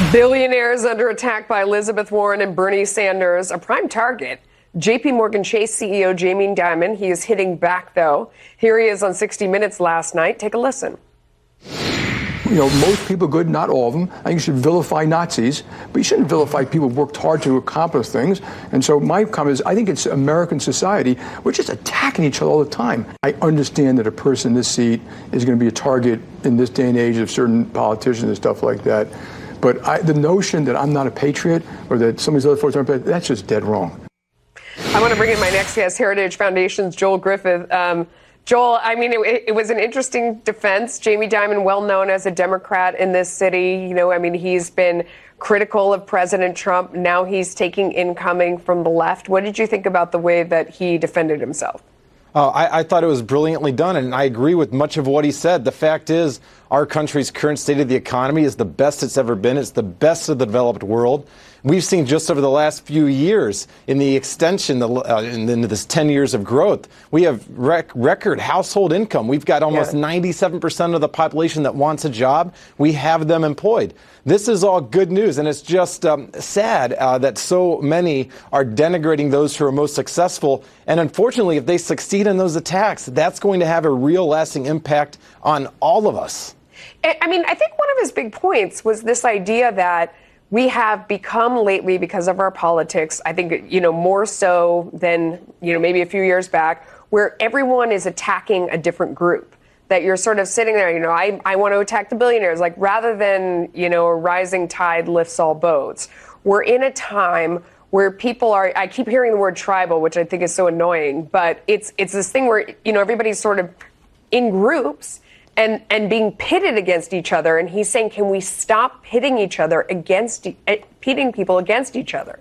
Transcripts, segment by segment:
Billionaires under attack by Elizabeth Warren and Bernie Sanders, a prime target. JP Morgan Chase CEO Jamie Dimon, he is hitting back, though. Here he is on 60 Minutes last night. Take a listen. You know, most people are good, not all of them. I think you should vilify Nazis, but you shouldn't vilify people who worked hard to accomplish things. And so my comment is, I think it's American society. We're just attacking each other all the time. I understand that a person in this seat is going to be a target in this day and age of certain politicians and stuff like that. But the notion that I'm not a patriot or that some of these other folks aren't patriots, that's just dead wrong. I want to bring in my next guest, Heritage Foundation's Joel Griffith. Joel, I mean, it was an interesting defense. Jamie Dimon, well known as a Democrat in this city. You know, I mean, he's been critical of President Trump. Now he's taking incoming from the left. What did you think about the way that he defended himself? I thought it was brilliantly done, and I agree with much of what he said. The fact is, our country's current state of the economy is the best it's ever been. It's the best of the developed world. We've seen just over the last few years in the extension, into this 10 years of growth, we have record household income. We've got almost 97% of the population that wants a job. We have them employed. This is all good news, and it's just sad that so many are denigrating those who are most successful. And unfortunately, if they succeed in those attacks, that's going to have a real lasting impact on all of us. I mean, I think one of his big points was this idea that we have become lately, because of our politics, I think, more so than, maybe a few years back, where everyone is attacking a different group. That you're sort of sitting there, I want to attack the billionaires, like rather than, a rising tide lifts all boats. We're in a time where people are, I keep hearing the word tribal, which I think is so annoying, but it's this thing where, everybody's sort of in groups and being pitted against each other. And he's saying, can we stop pitting each other pitting people against each other?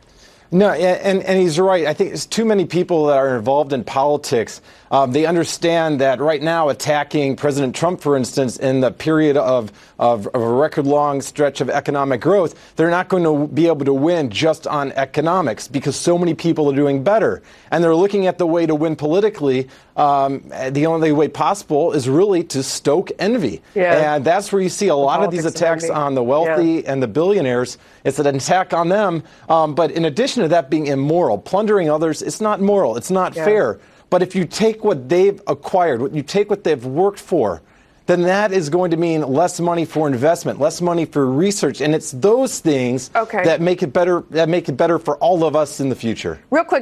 No, and he's right. I think it's too many people that are involved in politics. They understand that right now attacking President Trump, for instance, in the period of a record-long stretch of economic growth, they're not going to be able to win just on economics because so many people are doing better. And they're looking at the way to win politically. The only way possible is really to stoke envy. Yeah. And that's where you see a lot of these attacks on the wealthy and the billionaires. It's an attack on them. But in addition to that being immoral, plundering others, it's not moral. It's not fair. But if you take what they've acquired, you take what they've worked for, then that is going to mean less money for investment, less money for research. And it's those things that make it better for all of us in the future. Real quick.